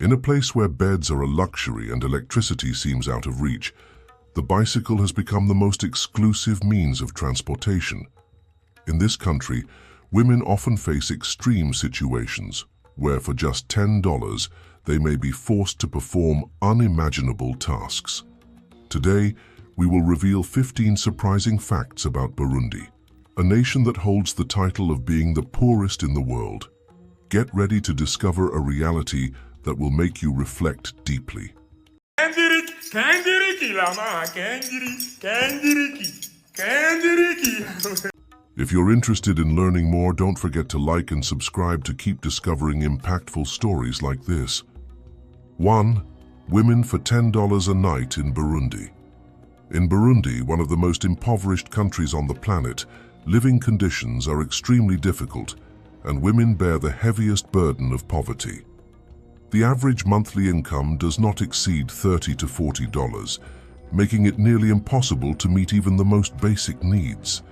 In a place where beds are a luxury and electricity seems out of reach, the bicycle has become the most exclusive means of transportation. In this country, women often face extreme situations where for just $10 they may be forced to perform unimaginable tasks. Today, we will reveal 15 surprising facts about Burundi, a nation that holds the title of being the poorest in the world. Get ready to discover a reality that will make you reflect deeply. If you're interested in learning more, don't forget to like and subscribe to keep discovering impactful stories like this. 1. Women for $10 a night in Burundi. In Burundi, one of the most impoverished countries on the planet, living conditions are extremely difficult, and women bear the heaviest burden of poverty. The average monthly income does not exceed $30 to $40, making it nearly impossible to meet even the most basic needs.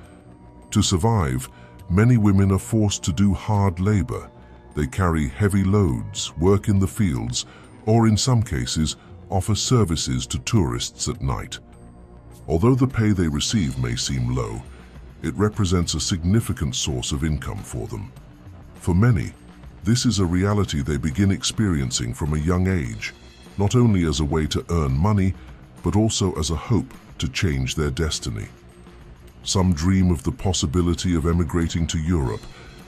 To survive, many women are forced to do hard labor. They carry heavy loads, work in the fields, or in some cases, offer services to tourists at night. Although the pay they receive may seem low, it represents a significant source of income for them. For many, this is a reality they begin experiencing from a young age, not only as a way to earn money, but also as a hope to change their destiny. Some dream of the possibility of emigrating to Europe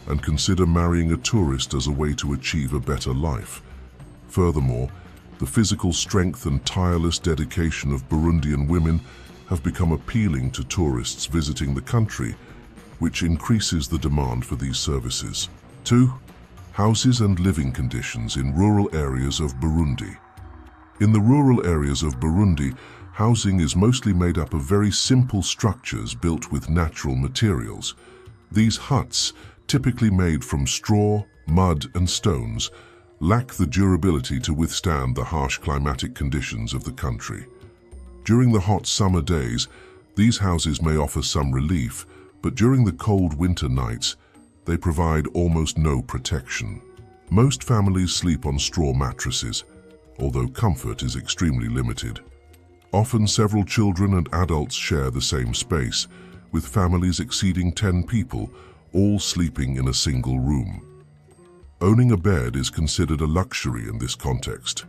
and consider marrying a tourist as a way to achieve a better life. Furthermore, the physical strength and tireless dedication of Burundian women have become appealing to tourists visiting the country, which increases the demand for these services. 2. Houses and living conditions in rural areas of Burundi. In the rural areas of Burundi, housing is mostly made up of very simple structures built with natural materials. These huts, typically made from straw, mud, and stones, lack the durability to withstand the harsh climatic conditions of the country. During the hot summer days, these houses may offer some relief, but during the cold winter nights, they provide almost no protection. Most families sleep on straw mattresses, although comfort is extremely limited. Often several children and adults share the same space, with families exceeding 10 people, all sleeping in a single room. Owning a bed is considered a luxury in this context.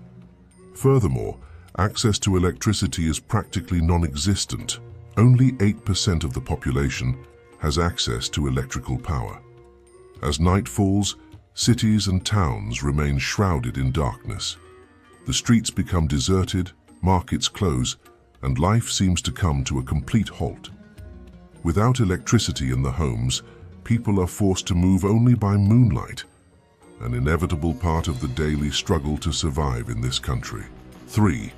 Furthermore, access to electricity is practically non-existent. Only 8% of the population has access to electrical power. As night falls, cities and towns remain shrouded in darkness. The streets become deserted, markets close, and life seems to come to a complete halt. Without electricity in the homes, people are forced to move only by moonlight, an inevitable part of the daily struggle to survive in this country. 3.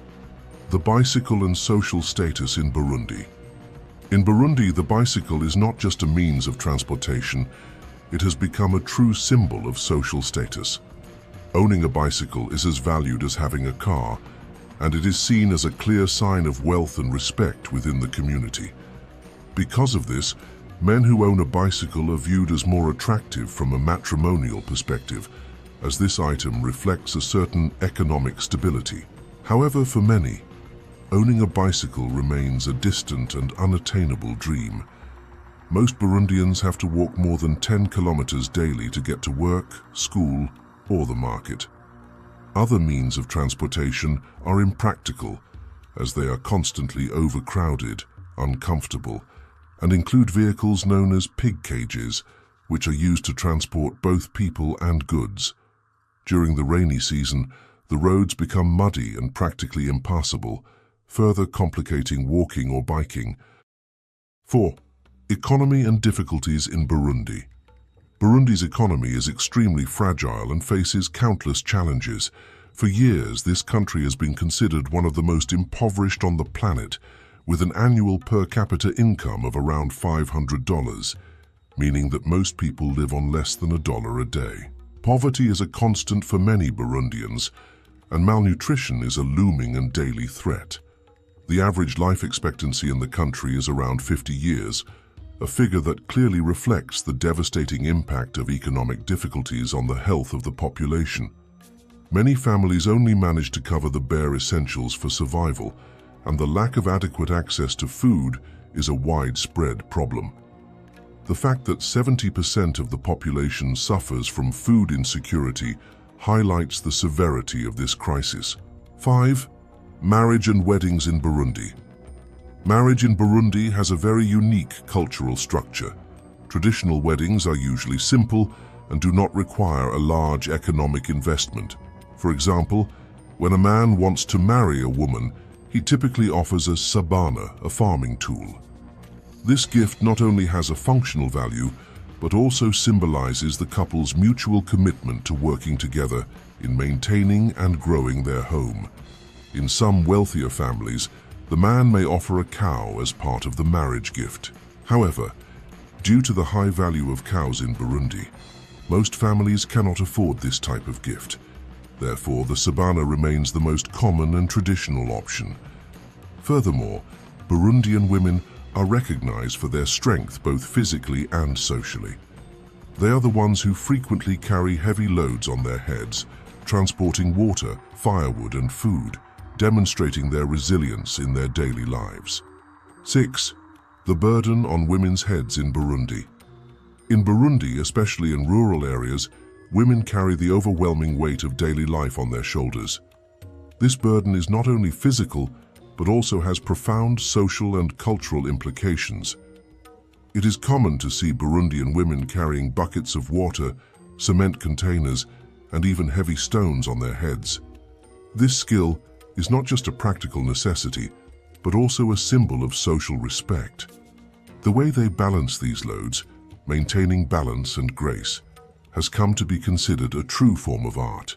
The bicycle and social status in Burundi. In Burundi, the bicycle is not just a means of transportation, it has become a true symbol of social status. Owning a bicycle is as valued as having a car, and it is seen as a clear sign of wealth and respect within the community. Because of this, men who own a bicycle are viewed as more attractive from a matrimonial perspective, as this item reflects a certain economic stability. However, for many, owning a bicycle remains a distant and unattainable dream. Most Burundians have to walk more than 10 kilometers daily to get to work, school, or the market. Other means of transportation are impractical, as they are constantly overcrowded, uncomfortable, and include vehicles known as pig cages, which are used to transport both people and goods. During the rainy season, the roads become muddy and practically impassable, further complicating walking or biking. 4. Economy and difficulties in Burundi. Burundi's economy is extremely fragile and faces countless challenges. For years, this country has been considered one of the most impoverished on the planet, with an annual per capita income of around $500, meaning that most people live on less than $1 a day. Poverty is a constant for many Burundians, and malnutrition is a looming and daily threat. The average life expectancy in the country is around 50 years, a figure that clearly reflects the devastating impact of economic difficulties on the health of the population. Many families only manage to cover the bare essentials for survival, and the lack of adequate access to food is a widespread problem. The fact that 70% of the population suffers from food insecurity highlights the severity of this crisis. 5. Marriage and weddings in Burundi. Marriage in Burundi has a very unique cultural structure. Traditional weddings are usually simple and do not require a large economic investment. For example, when a man wants to marry a woman, he typically offers a sabana, a farming tool. This gift not only has a functional value, but also symbolizes the couple's mutual commitment to working together in maintaining and growing their home. In some wealthier families, the man may offer a cow as part of the marriage gift. However, due to the high value of cows in Burundi, most families cannot afford this type of gift. Therefore, the sabana remains the most common and traditional option. Furthermore, Burundian women are recognized for their strength both physically and socially. They are the ones who frequently carry heavy loads on their heads, transporting water, firewood, and food, demonstrating their resilience in their daily lives. 6. The burden on women's heads in Burundi. In Burundi, especially in rural areas, women carry the overwhelming weight of daily life on their shoulders. This burden is not only physical, but also has profound social and cultural implications. It is common to see Burundian women carrying buckets of water, cement containers, and even heavy stones on their heads. This skill is not just a practical necessity, but also a symbol of social respect. The way they balance these loads, maintaining balance and grace, has come to be considered a true form of art.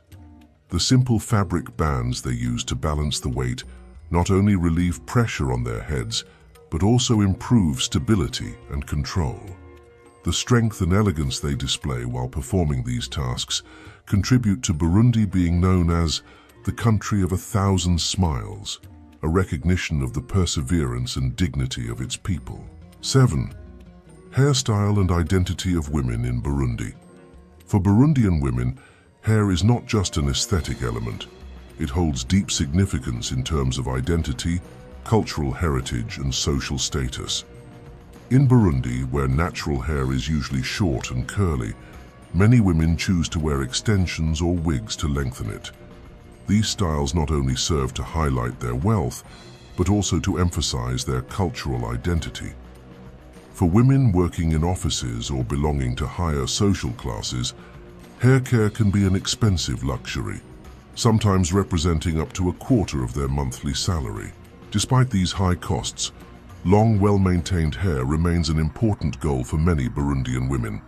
The simple fabric bands they use to balance the weight not only relieve pressure on their heads, but also improve stability and control. The strength and elegance they display while performing these tasks contribute to Burundi being known as the country of 1,000 smiles, a recognition of the perseverance and dignity of its people. 7. Hairstyle and identity of women in Burundi. For Burundian women, hair is not just an aesthetic element. It holds deep significance in terms of identity, cultural heritage, and social status. In Burundi, where natural hair is usually short and curly, many women choose to wear extensions or wigs to lengthen it. These styles not only serve to highlight their wealth, but also to emphasize their cultural identity. For women working in offices or belonging to higher social classes, hair care can be an expensive luxury, sometimes representing up to a quarter of their monthly salary. Despite these high costs, long, well-maintained hair remains an important goal for many Burundian women.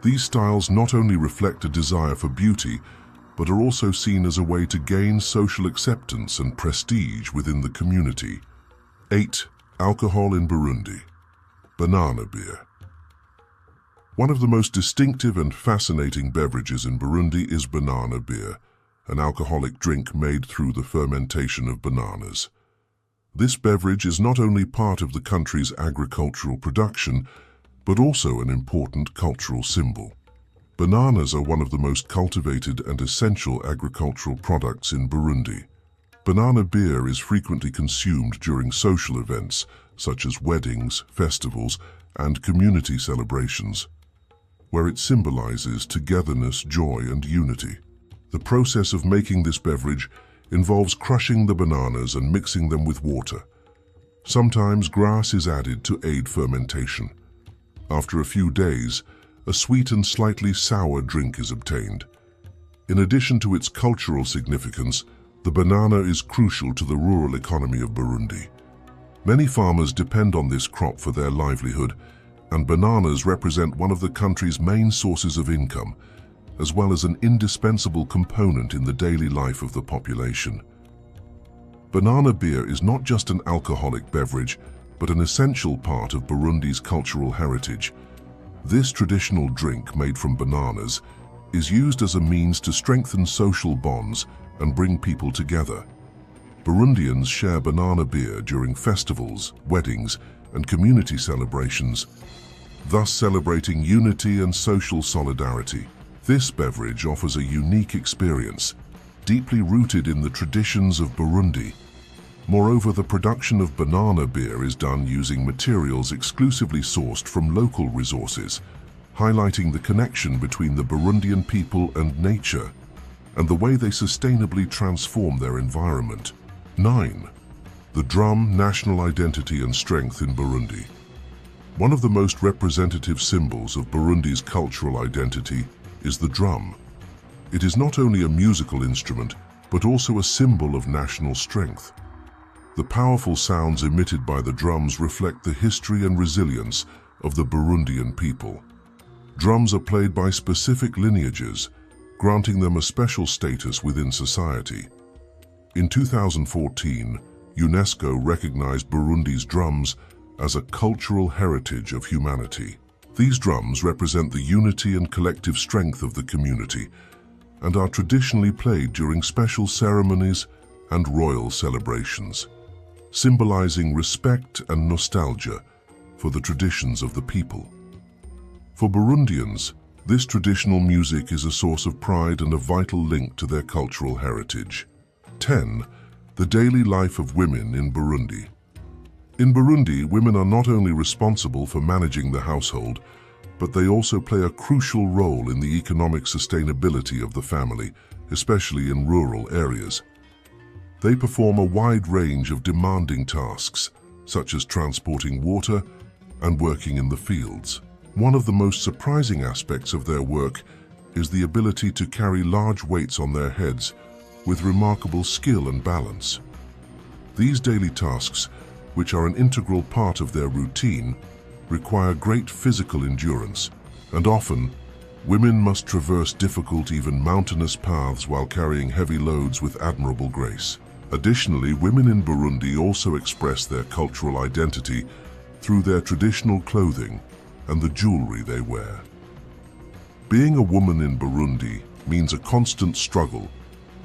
These styles not only reflect a desire for beauty, but are also seen as a way to gain social acceptance and prestige within the community. 8. Alcohol in Burundi. Banana beer. One of the most distinctive and fascinating beverages in Burundi is banana beer, an alcoholic drink made through the fermentation of bananas. This beverage is not only part of the country's agricultural production, but also an important cultural symbol. Bananas are one of the most cultivated and essential agricultural products in Burundi. Banana beer is frequently consumed during social events, such as weddings, festivals, and community celebrations, where it symbolizes togetherness, joy, and unity. The process of making this beverage involves crushing the bananas and mixing them with water. Sometimes grass is added to aid fermentation. After a few days, a sweet and slightly sour drink is obtained. In addition to its cultural significance, the banana is crucial to the rural economy of Burundi. Many farmers depend on this crop for their livelihood, and bananas represent one of the country's main sources of income, as well as an indispensable component in the daily life of the population. Banana beer is not just an alcoholic beverage, but an essential part of Burundi's cultural heritage. This traditional drink made from bananas is used as a means to strengthen social bonds and bring people together. Burundians share banana beer during festivals, weddings, and community celebrations, thus celebrating unity and social solidarity. This beverage offers a unique experience, deeply rooted in the traditions of Burundi. Moreover, the production of banana beer is done using materials exclusively sourced from local resources, highlighting the connection between the Burundian people and nature, and the way they sustainably transform their environment. 9. The drum, national identity and strength in Burundi. One of the most representative symbols of Burundi's cultural identity is the drum. It is not only a musical instrument, but also a symbol of national strength. The powerful sounds emitted by the drums reflect the history and resilience of the Burundian people. Drums are played by specific lineages, granting them a special status within society. In 2014, UNESCO recognized Burundi's drums as a cultural heritage of humanity. These drums represent the unity and collective strength of the community and are traditionally played during special ceremonies and royal celebrations, symbolizing respect and nostalgia for the traditions of the people. For Burundians, this traditional music is a source of pride and a vital link to their cultural heritage. 10. The daily life of women in Burundi. In Burundi, women are not only responsible for managing the household, but they also play a crucial role in the economic sustainability of the family, especially in rural areas. They perform a wide range of demanding tasks, such as transporting water and working in the fields. One of the most surprising aspects of their work is the ability to carry large weights on their heads with remarkable skill and balance. These daily tasks, which are an integral part of their routine, require great physical endurance, and often, women must traverse difficult, even mountainous paths while carrying heavy loads with admirable grace. Additionally, women in Burundi also express their cultural identity through their traditional clothing and the jewelry they wear. Being a woman in Burundi means a constant struggle,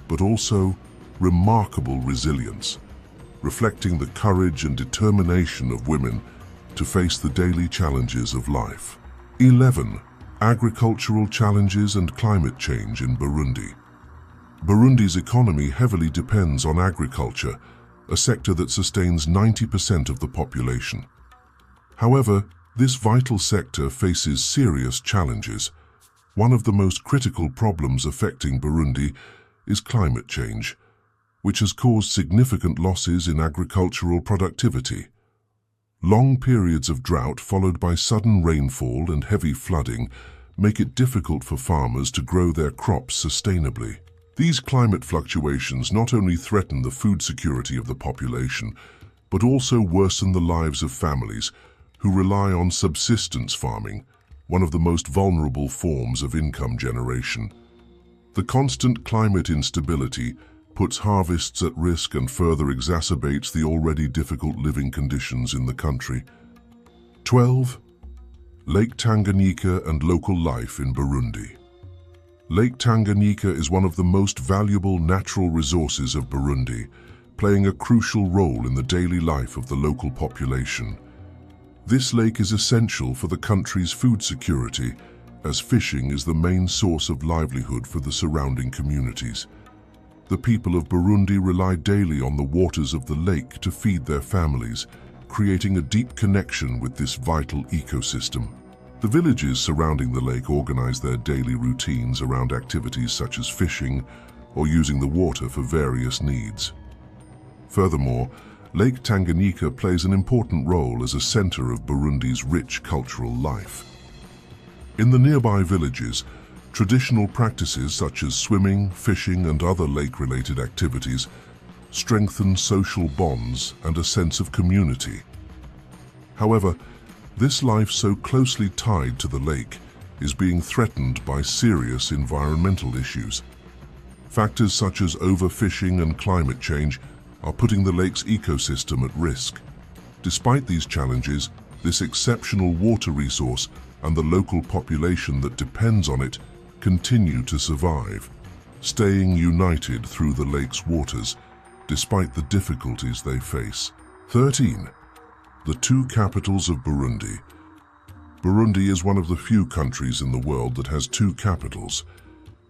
but also remarkable resilience, reflecting the courage and determination of women to face the daily challenges of life. 11. Agricultural challenges and climate change in Burundi. Burundi's economy heavily depends on agriculture, a sector that sustains 90% of the population. However, this vital sector faces serious challenges. One of the most critical problems affecting Burundi is climate change, which has caused significant losses in agricultural productivity. Long periods of drought followed by sudden rainfall and heavy flooding make it difficult for farmers to grow their crops sustainably. These climate fluctuations not only threaten the food security of the population, but also worsen the lives of families who rely on subsistence farming, one of the most vulnerable forms of income generation. The constant climate instability puts harvests at risk and further exacerbates the already difficult living conditions in the country. 12. Lake Tanganyika and local life in Burundi. Lake Tanganyika is one of the most valuable natural resources of Burundi, playing a crucial role in the daily life of the local population. This lake is essential for the country's food security, as fishing is the main source of livelihood for the surrounding communities. The people of Burundi rely daily on the waters of the lake to feed their families, creating a deep connection with this vital ecosystem. The villages surrounding the lake organize their daily routines around activities such as fishing or using the water for various needs. Furthermore, Lake Tanganyika plays an important role as a center of Burundi's rich cultural life. In the nearby villages, traditional practices such as swimming, fishing, and other lake-related activities strengthen social bonds and a sense of community. However, this life so closely tied to the lake is being threatened by serious environmental issues. Factors such as overfishing and climate change are putting the lake's ecosystem at risk. Despite these challenges, this exceptional water resource and the local population that depends on it continue to survive, staying united through the lake's waters despite the difficulties they face. 13. The two capitals of Burundi. Burundi is one of the few countries in the world that has two capitals.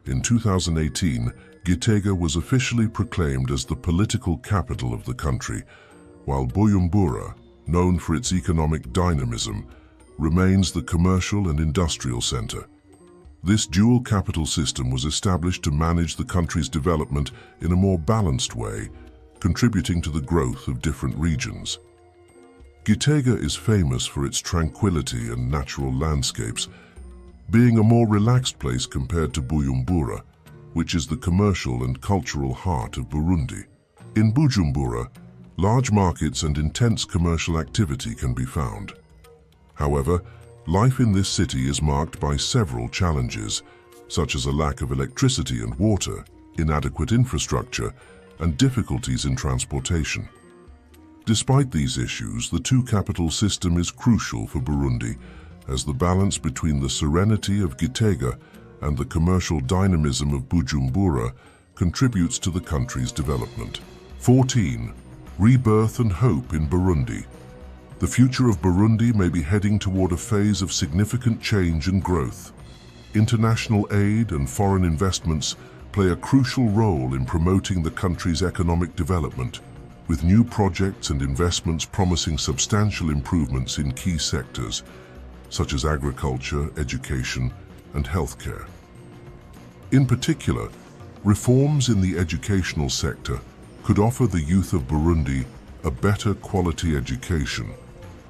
In 2018, Gitega was officially proclaimed as the political capital of the country, while Bujumbura, known for its economic dynamism, remains the commercial and industrial center. This dual capital system was established to manage the country's development in a more balanced way, contributing to the growth of different regions. Gitega is famous for its tranquility and natural landscapes, being a more relaxed place compared to Bujumbura, which is the commercial and cultural heart of Burundi. In Bujumbura, large markets and intense commercial activity can be found. However, life in this city is marked by several challenges, such as a lack of electricity and water, inadequate infrastructure, and difficulties in transportation. Despite these issues, the two-capital system is crucial for Burundi, as the balance between the serenity of Gitega and the commercial dynamism of Bujumbura contributes to the country's development. 14. Rebirth and hope in Burundi. The future of Burundi may be heading toward a phase of significant change and growth. International aid and foreign investments play a crucial role in promoting the country's economic development, with new projects and investments promising substantial improvements in key sectors, such as agriculture, education, and healthcare. In particular, reforms in the educational sector could offer the youth of Burundi a better quality education,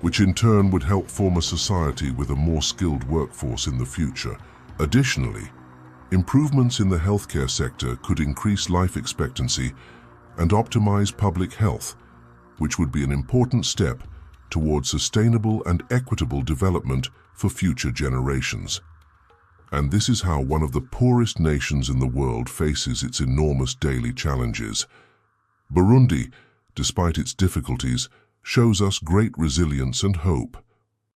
which in turn would help form a society with a more skilled workforce in the future. Additionally, improvements in the healthcare sector could increase life expectancy and optimize public health, which would be an important step towards sustainable and equitable development for future generations. And this is how one of the poorest nations in the world faces its enormous daily challenges. Burundi, despite its difficulties, shows us great resilience and hope.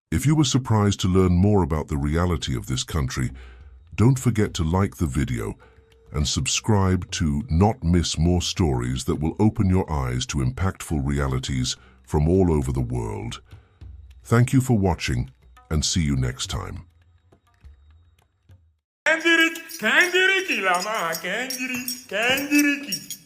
If you were surprised to learn more about the reality of this country, don't forget to like the video and subscribe to not miss more stories that will open your eyes to impactful realities from all over the world. Thank you for watching, and see you next time. Kendiriki lama, kendiriki.